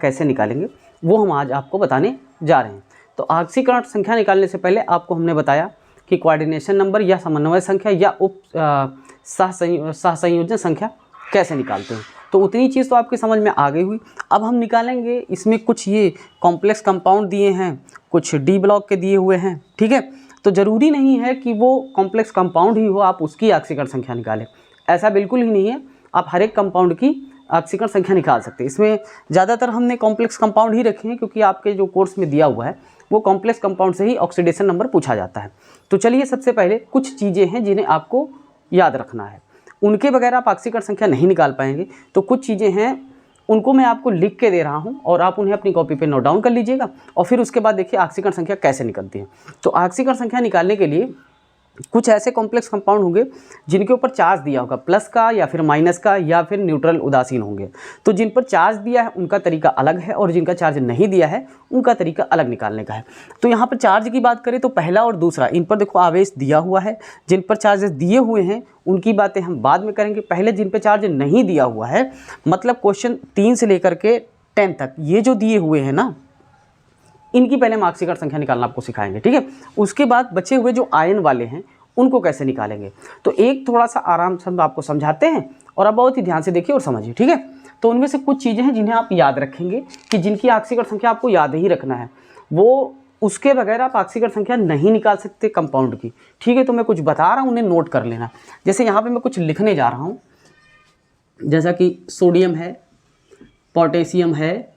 कैसे निकालेंगे वो हम आज आपको बताने जा रहे हैं। तो ऑक्सीकरण संख्या निकालने से पहले आपको हमने बताया कि कोऑर्डिनेशन नंबर या समन्वय संख्या या सहसंयोजन संख्या कैसे निकालते हैं। तो उतनी चीज़ तो आपकी समझ में आ गई हुई। अब हम निकालेंगे इसमें कुछ ये कॉम्प्लेक्स कंपाउंड दिए हैं, कुछ डी ब्लॉक के दिए हुए हैं, ठीक है। तो ज़रूरी नहीं है कि वो कॉम्प्लेक्स कंपाउंड ही हो आप उसकी ऑक्सीकरण संख्या निकालें, ऐसा बिल्कुल ही नहीं है। आप हर एक कंपाउंड की ऑक्सीकरण संख्या निकाल सकते हैं। इसमें ज़्यादातर हमने कॉम्प्लेक्स कंपाउंड ही रखे हैं क्योंकि आपके जो कोर्स में दिया हुआ है वो कॉम्प्लेक्स कंपाउंड से ही ऑक्सीडेशन नंबर पूछा जाता है। तो चलिए सबसे पहले कुछ चीज़ें हैं जिन्हें आपको याद रखना है, उनके बगैर आप ऑक्सीकरण संख्या नहीं निकाल पाएंगे। तो कुछ चीज़ें हैं उनको मैं आपको लिख के दे रहा हूं और आप उन्हें अपनी कॉपी पे नोट डाउन कर लीजिएगा और फिर उसके बाद देखिए ऑक्सीकरण संख्या कैसे निकलती है। तो ऑक्सीकरण संख्या निकालने के लिए कुछ ऐसे कॉम्प्लेक्स कंपाउंड होंगे जिनके ऊपर चार्ज दिया होगा, प्लस का या फिर माइनस का या फिर न्यूट्रल उदासीन होंगे। तो जिन पर चार्ज दिया है उनका तरीका अलग है और जिनका चार्ज नहीं दिया है उनका तरीका अलग निकालने का है। तो यहाँ पर चार्ज की बात करें तो पहला और दूसरा, इन पर देखो आवेश दिया हुआ है। जिन पर चार्जेस दिए हुए हैं उनकी बातें हम बाद में करेंगे। पहले जिन पर चार्ज नहीं दिया हुआ है, मतलब क्वेश्चन 3 से लेकर के 10 तक ये जो दिए हुए हैं ना, इनकी पहले हम ऑक्सीकरण संख्या निकालना आपको सिखाएंगे, ठीक है। उसके बाद बचे हुए जो आयन वाले हैं उनको कैसे निकालेंगे। तो एक थोड़ा सा आराम से हम आपको समझाते हैं और आप बहुत ही ध्यान से देखिए और समझिए, ठीक है। तो उनमें से कुछ चीज़ें हैं जिन्हें आप याद रखेंगे कि जिनकी ऑक्सीकरण संख्या आपको याद ही रखना है, वो उसके बगैर आप ऑक्सीकरण संख्या नहीं निकाल सकते कंपाउंड की, ठीक है। तो मैं कुछ बता रहा हूँ, उन्हें नोट कर लेना। जैसे यहाँ पर मैं कुछ लिखने जा रहा हूँ, जैसा कि सोडियम है, पोटेशियम है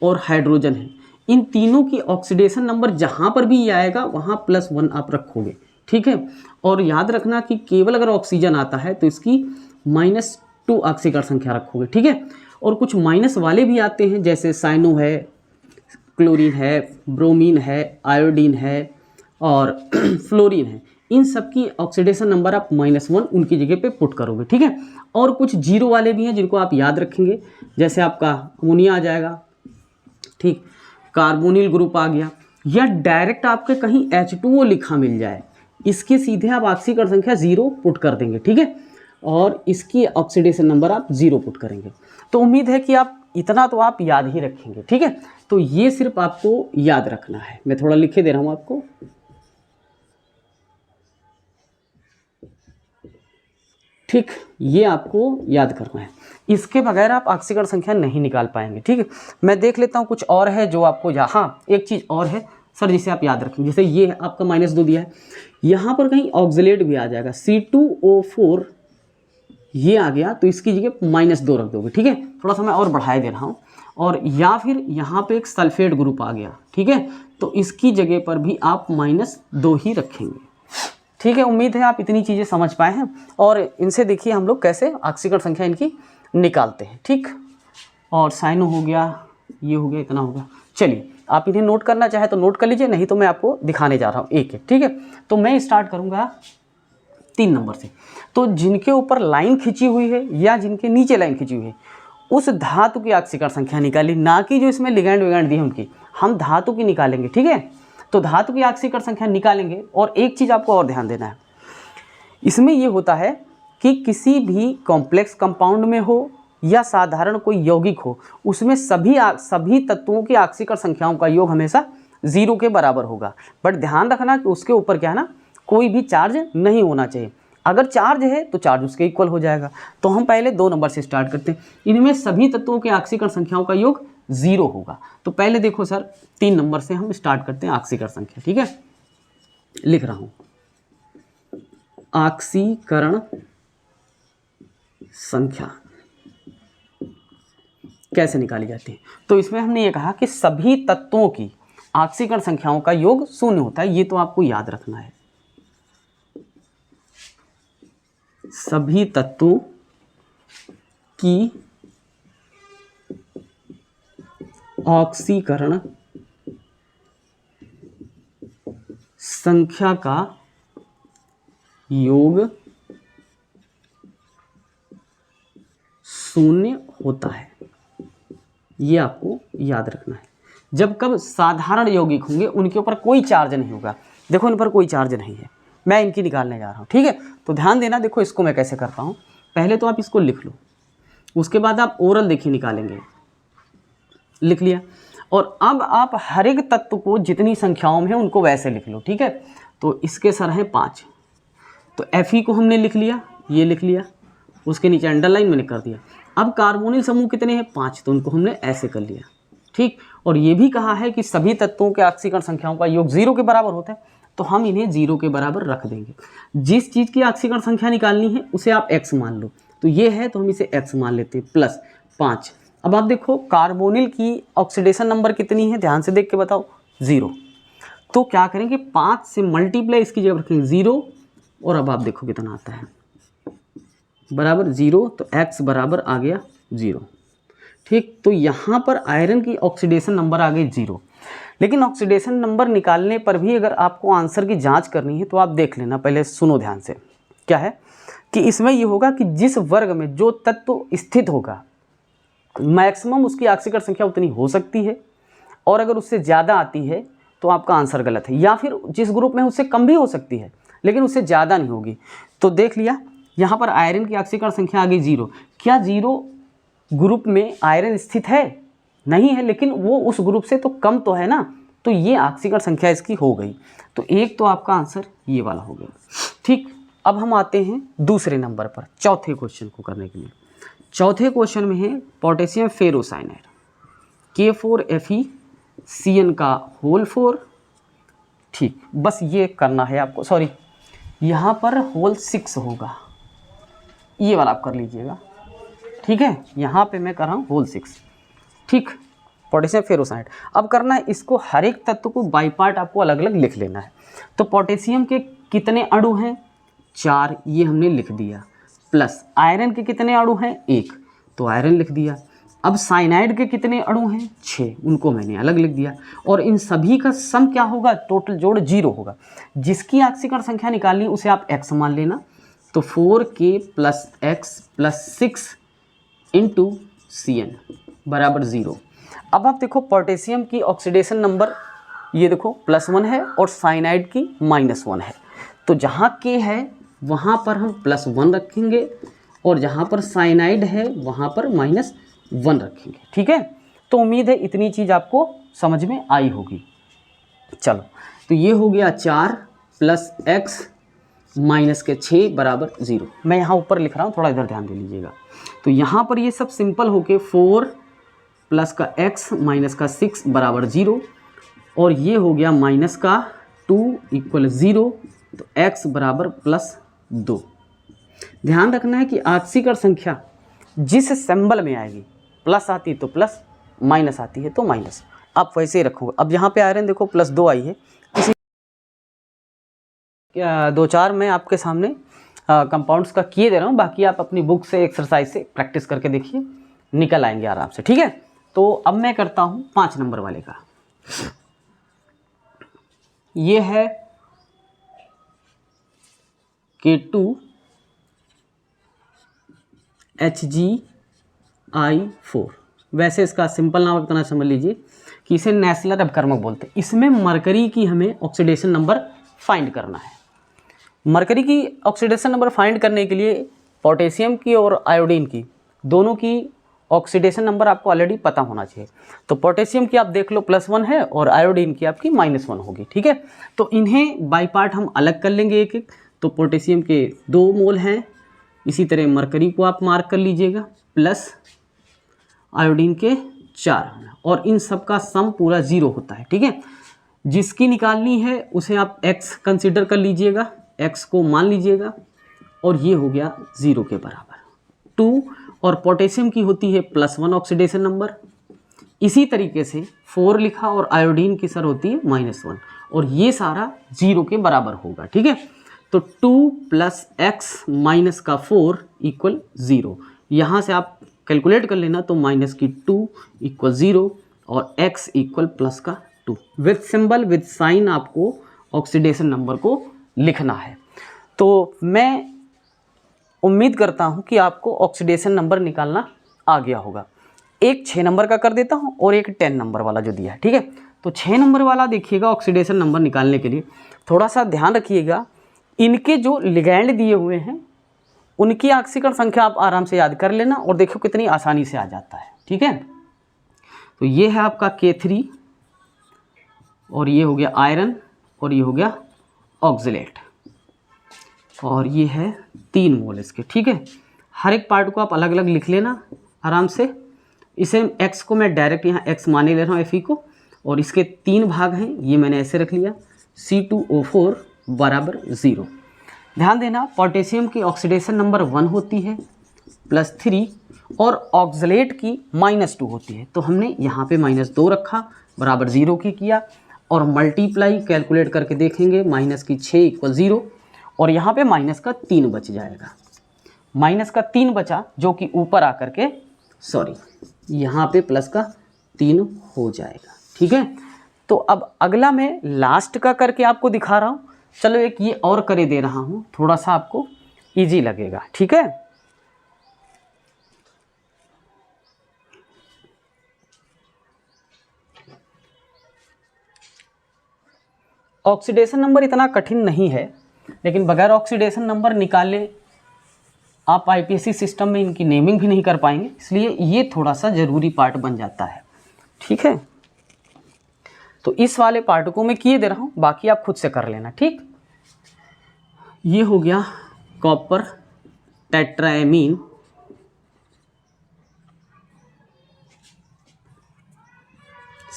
और हाइड्रोजन है। इन तीनों की ऑक्सीडेशन नंबर जहाँ पर भी ये आएगा वहाँ +1 आप रखोगे, ठीक है। और याद रखना कि केवल अगर ऑक्सीजन आता है तो इसकी -2 ऑक्सीकरण संख्या रखोगे, ठीक है। और कुछ माइनस वाले भी आते हैं जैसे साइनो है, क्लोरीन है, ब्रोमीन है, आयोडीन है और फ्लोरीन है। इन सब की ऑक्सीडेशन नंबर आप -1 उनकी जगह पे पुट करोगे, ठीक है। और कुछ जीरो वाले भी हैं जिनको आप याद रखेंगे, जैसे आपका अमोनिया आ जाएगा, ठीक, कार्बोनिल ग्रुप आ गया, या डायरेक्ट आपके कहीं H2O लिखा मिल जाए, इसके सीधे आप ऑक्सीकरण संख्या 0 पुट कर देंगे, ठीक है। और इसकी ऑक्सीडेशन नंबर आप 0 पुट करेंगे। तो उम्मीद है कि आप इतना तो आप याद ही रखेंगे, ठीक है। तो ये सिर्फ आपको याद रखना है। मैं थोड़ा लिखे दे रहा हूँ आपको, ठीक, ये आपको याद करना है। इसके बगैर आप ऑक्सीकरण संख्या नहीं निकाल पाएंगे, ठीक है। मैं देख लेता हूँ कुछ और है जो आपको यहाँ, एक चीज़ और है सर जिसे आप याद रखेंगे। जैसे ये आपका -2 दिया है, यहाँ पर कहीं ऑक्सीलेट भी आ जाएगा, C2O4 ये आ गया तो इसकी जगह -2 रख दोगे, ठीक है। थोड़ा सा मैं और बढ़ाए दे रहा हूँ। और या फिर यहाँ पे एक सल्फेट ग्रुप आ गया, ठीक है, तो इसकी जगह पर भी आप -2 ही रखेंगे, ठीक है। उम्मीद है आप इतनी चीज़ें समझ पाए हैं और इनसे देखिए हम लोग कैसे ऑक्सीकरण संख्या इनकी निकालते हैं, ठीक। और साइनो हो गया, ये हो गया, इतना हो गया। चलिए आप इन्हें नोट करना चाहे तो नोट कर लीजिए, नहीं तो मैं आपको दिखाने जा रहा हूँ एक एक, ठीक है। तो मैं स्टार्ट करूँगा 3 नंबर से। तो जिनके ऊपर लाइन खिंची हुई है या जिनके नीचे लाइन खिंची हुई है उस धातु की ऑक्सीकरण संख्या निकाली, ना कि जो इसमें लिगैंड विगैंड दी है उनकी, हम धातु की निकालेंगे, ठीक है। तो धातु की ऑक्सीकरण संख्या निकालेंगे। और एक चीज़ आपको और ध्यान देना है, इसमें ये होता है कि किसी भी कॉम्प्लेक्स कंपाउंड में हो या साधारण कोई यौगिक हो, उसमें सभी तत्वों की ऑक्सीकरण संख्याओं का योग हमेशा 0 के बराबर होगा। बट ध्यान रखना कि उसके ऊपर क्या है ना, कोई भी चार्ज नहीं होना चाहिए। अगर चार्ज है तो चार्ज उसके इक्वल हो जाएगा। तो हम पहले 2 नंबर से स्टार्ट करते हैं। इनमें सभी तत्वों के ऑक्सीकरण संख्याओं का योग 0 होगा। तो पहले देखो सर 3 नंबर से हम स्टार्ट करते हैं ऑक्सीकरण संख्या, ठीक है। लिख रहा हूँ ऑक्सीकरण संख्या कैसे निकाली जाती है। तो इसमें हमने ये कहा कि सभी तत्वों की ऑक्सीकरण संख्याओं का योग 0 होता है, ये तो आपको याद रखना है। सभी तत्वों की ऑक्सीकरण संख्या का योग 0 होता है, ये आपको याद रखना है। जब कब साधारण यौगिक होंगे उनके ऊपर कोई चार्ज नहीं होगा, देखो इन पर कोई चार्ज नहीं है, मैं इनकी निकालने जा रहा हूँ, ठीक है। तो ध्यान देना, देखो इसको मैं कैसे करता हूँ। पहले तो आप इसको लिख लो, उसके बाद आप ओरल देखिए निकालेंगे। लिख लिया। और अब आप हर एक तत्व को जितनी संख्याओं में है उनको वैसे लिख लो, ठीक है। तो इसके सर हैं 5, तो Fe को हमने लिख लिया, ये लिख लिया, उसके नीचे अंडरलाइन मैंने कर दिया। अब कार्बोनिल समूह कितने हैं 5, तो उनको हमने ऐसे कर लिया, ठीक। और ये भी कहा है कि सभी तत्वों के ऑक्सीकरण संख्याओं का योग 0 के बराबर होता है, तो हम इन्हें 0 के बराबर रख देंगे। जिस चीज़ की ऑक्सीकरण संख्या निकालनी है उसे आप x मान लो, तो ये है तो हम इसे x मान लेते हैं प्लस 5। अब आप देखो कार्बोनिल की ऑक्सीडेशन नंबर कितनी है, ध्यान से देख के बताओ, 0। तो क्या करेंगे 5 से मल्टीप्लाई इसकी जगह रखेंगे 0, और अब आप देखो कितना आता है बराबर 0, तो x बराबर आ गया 0, ठीक। तो यहाँ पर आयरन की ऑक्सीडेशन नंबर आ गई 0। लेकिन ऑक्सीडेशन नंबर निकालने पर भी अगर आपको आंसर की जांच करनी है तो आप देख लेना, पहले सुनो ध्यान से। क्या है कि इसमें ये होगा कि जिस वर्ग में जो तत्व स्थित होगा मैक्सिमम उसकी ऑक्सीकरण संख्या उतनी हो सकती है, और अगर उससे ज़्यादा आती है तो आपका आंसर गलत है। या फिर जिस ग्रुप में उससे कम भी हो सकती है लेकिन उससे ज़्यादा नहीं होगी। तो देख लिया यहाँ पर आयरन की ऑक्सीकरण संख्या आ गई 0। क्या 0 ग्रुप में आयरन स्थित है? नहीं है, लेकिन वो उस ग्रुप से तो कम तो है ना, तो ये ऑक्सीकरण संख्या इसकी हो गई। तो एक तो आपका आंसर ये वाला हो गया, ठीक। अब हम आते हैं दूसरे नंबर पर, चौथे क्वेश्चन को करने के लिए। चौथे क्वेश्चन में है पोटेशियम फेरोसाइनाइड K4FeCN का होल 4, ठीक। बस ये करना है आपको, सॉरी यहाँ पर होल 6 होगा, ये वाला आप कर लीजिएगा, ठीक है। यहाँ पे मैं कर रहा हूँ होल 6, ठीक। पोटेशियम फेरोसाइनाइड अब करना है इसको, हर एक तत्व को बाई पार्ट आपको अलग अलग लिख लेना है। तो पोटेशियम के कितने अणु हैं 4, ये हमने लिख दिया, प्लस आयरन के कितने अणु हैं 1, तो आयरन लिख दिया। अब साइनाइड के कितने अणु हैं 6, उनको मैंने अलग लिख दिया। और इन सभी का सम क्या होगा, टोटल जोड़ 0 होगा। जिसकी ऑक्सीकरण संख्या निकालनी है उसे आप x मान लेना, तो 4K + x + 6 × CN बराबर 0। अब आप देखो पोटेशियम की ऑक्सीडेशन नंबर ये देखो +1 है और साइनाइड की -1 है। तो जहाँ K है वहाँ पर हम +1 रखेंगे, और जहाँ पर साइनाइड है वहाँ पर -1 रखेंगे, ठीक है। तो उम्मीद है इतनी चीज़ आपको समझ में आई होगी। चलो, तो ये हो गया 4 + x - 6 बराबर 0। मैं यहाँ ऊपर लिख रहा हूँ, थोड़ा इधर ध्यान दे लीजिएगा। तो यहाँ पर ये सब सिंपल होके 4 + x - 6 बराबर 0, और ये हो गया -2 = 0, तो x बराबर +2। ध्यान रखना है कि ऑक्सीकरण संख्या जिस सिंबल में आएगी, प्लस आती है तो प्लस, माइनस आती है तो माइनस, आप वैसे ही रखोगे। अब यहाँ पे आयरन देखो +2 आई है, इसी 2-4 मैं आपके सामने कंपाउंड्स का किए दे रहा हूँ, बाकी आप अपनी बुक से एक्सरसाइज से प्रैक्टिस करके देखिए, निकल आएंगे आराम से, ठीक है। तो अब मैं करता हूँ 5 नंबर वाले का। ये है K2HgI4। वैसे इसका सिंपल नाम इतना समझ लीजिए कि इसे नेस्लर अपकर्मक बोलते हैं। इसमें मरकरी की हमें ऑक्सीडेशन नंबर फाइंड करना है। मरकरी की ऑक्सीडेशन नंबर फाइंड करने के लिए पोटेशियम की और आयोडीन की दोनों की ऑक्सीडेशन नंबर आपको ऑलरेडी पता होना चाहिए। तो पोटेशियम की आप देख लो +1 है, और आयोडीन की आपकी -1 होगी, ठीक है। तो इन्हें बाई पार्ट हम अलग कर लेंगे एक एक। तो पोटेशियम के 2 मोल हैं, इसी तरह मरकरी को आप मार्क कर लीजिएगा, प्लस आयोडीन के 4, और इन सब का सम पूरा 0 होता है, ठीक है। जिसकी निकालनी है उसे आप x कंसिडर कर लीजिएगा, x को मान लीजिएगा, और ये हो गया 0 के बराबर 2। और पोटेशियम की होती है +1 ऑक्सीडेशन नंबर, इसी तरीके से 4 लिखा, और आयोडीन की सर होती है -1, और ये सारा 0 के बराबर होगा, ठीक है। तो 2 + x - 4 = 0। यहाँ से आप कैलकुलेट कर लेना, तो -2 = 0 और x = +2। With symbol with sign आपको ऑक्सीडेशन नंबर को लिखना है। तो मैं उम्मीद करता हूँ कि आपको ऑक्सीडेशन नंबर निकालना आ गया होगा। एक 6 नंबर का कर देता हूँ और एक 10 नंबर वाला जो दिया है, ठीक है। तो 6 नंबर वाला देखिएगा, ऑक्सीडेशन नंबर निकालने के लिए थोड़ा सा ध्यान रखिएगा, इनके जो लिगैंड दिए हुए हैं उनकी ऑक्सीकरण संख्या आप आराम से याद कर लेना, और देखो कितनी आसानी से आ जाता है, ठीक है। तो ये है आपका K3 और ये हो गया आयरन और ये हो गया ऑक्जेलेट और ये है 3 मोल इसके। ठीक है, हर एक पार्ट को आप अलग अलग लिख लेना आराम से। इसे x को मैं डायरेक्ट यहाँ x माने ले रहा हूँ Fe को, और इसके 3 भाग हैं, ये मैंने ऐसे रख लिया C2O4 बराबर 0। ध्यान देना पोटेशियम की ऑक्सीडेशन नंबर 1 होती है +3 और ऑक्जेलेट की -2 होती है। तो हमने यहाँ पे -2 रखा बराबर 0 की किया और मल्टीप्लाई कैलकुलेट करके देखेंगे -6 = 0 और यहाँ पे -3 बच जाएगा। -3 बचा जो कि ऊपर आकर के यहाँ पे +3 हो जाएगा। ठीक है, तो अब अगला मैं लास्ट का करके आपको दिखा रहा हूँ। चलो एक ये और करे दे रहा हूँ, थोड़ा सा आपको इजी लगेगा। ठीक है, ऑक्सीडेशन नंबर इतना कठिन नहीं है, लेकिन बगैर ऑक्सीडेशन नंबर निकाले आप आईपीएससी सिस्टम में इनकी नेमिंग भी नहीं कर पाएंगे, इसलिए ये थोड़ा सा ज़रूरी पार्ट बन जाता है। ठीक है, तो इस वाले पार्ट को मैं किए दे रहा हूँ, बाकी आप खुद से कर लेना। ठीक, ये हो गया कॉपर टेट्राएमीन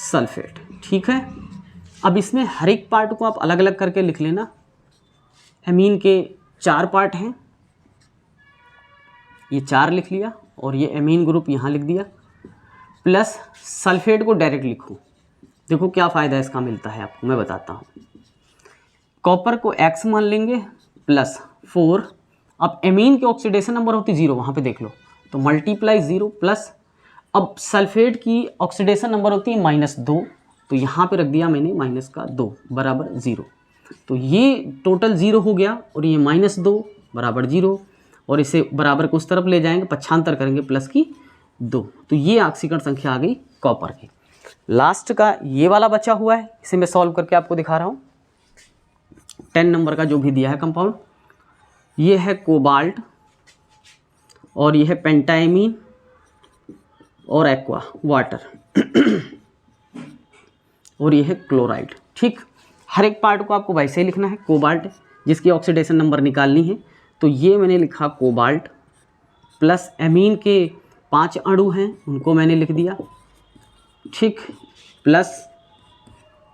सल्फेट। ठीक है, अब इसमें हर एक पार्ट को आप अलग अलग करके लिख लेना। एमीन के 4 पार्ट हैं, ये 4 लिख लिया और ये एमीन ग्रुप यहाँ लिख दिया, प्लस सल्फेट को डायरेक्ट लिखो। देखो क्या फ़ायदा इसका मिलता है आपको, मैं बताता हूँ। कॉपर को X मान लेंगे +4, अब एमीन की ऑक्सीडेशन नंबर होती 0, वहाँ पे देख लो, तो मल्टीप्लाई 0 प्लस, अब सल्फेट की ऑक्सीडेशन नंबर होती है -2, तो यहाँ पे रख दिया मैंने -2 बराबर 0। तो ये टोटल 0 हो गया और ये -2 बराबर 0, और इसे बराबर को उस तरफ ले जाएंगे, पक्षांतर करेंगे +2, तो ये ऑक्सीकरण संख्या आ गई कॉपर की। लास्ट का ये वाला बचा हुआ है, इसे मैं सॉल्व करके आपको दिखा रहा हूँ। 10 नंबर का जो भी दिया है कंपाउंड, ये है कोबाल्ट और ये है पेंटाएमीन और एक्वा वाटर और ये है क्लोराइड। ठीक, हर एक पार्ट को आपको वैसे ही लिखना है। कोबाल्ट जिसकी ऑक्सीडेशन नंबर निकालनी है, तो ये मैंने लिखा कोबाल्ट प्लस एमीन के 5 अणु हैं, उनको मैंने लिख दिया। ठीक, प्लस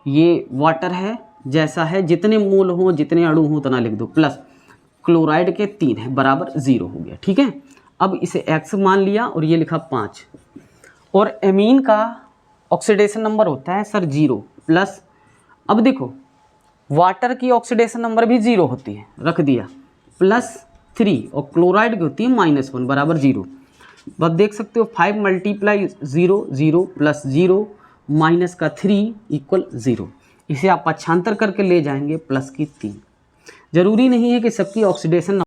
ये वाटर है, जैसा है, जितने मोल हों जितने अणु हों उतना लिख दो, प्लस क्लोराइड के 3 है बराबर 0 हो गया। ठीक है, अब इसे X मान लिया और ये लिखा 5, और एमीन का ऑक्सीडेशन नंबर होता है सर 0 प्लस, अब देखो वाटर की ऑक्सीडेशन नंबर भी 0 होती है, रख दिया, +3, और क्लोराइड की होती है -1 बराबर 0। अब देख सकते हो 5 × 0 0 + 0 -3 = 0। इसे आप पक्षांतर करके ले जाएंगे +3। ज़रूरी नहीं है कि सबकी ऑक्सीडेशन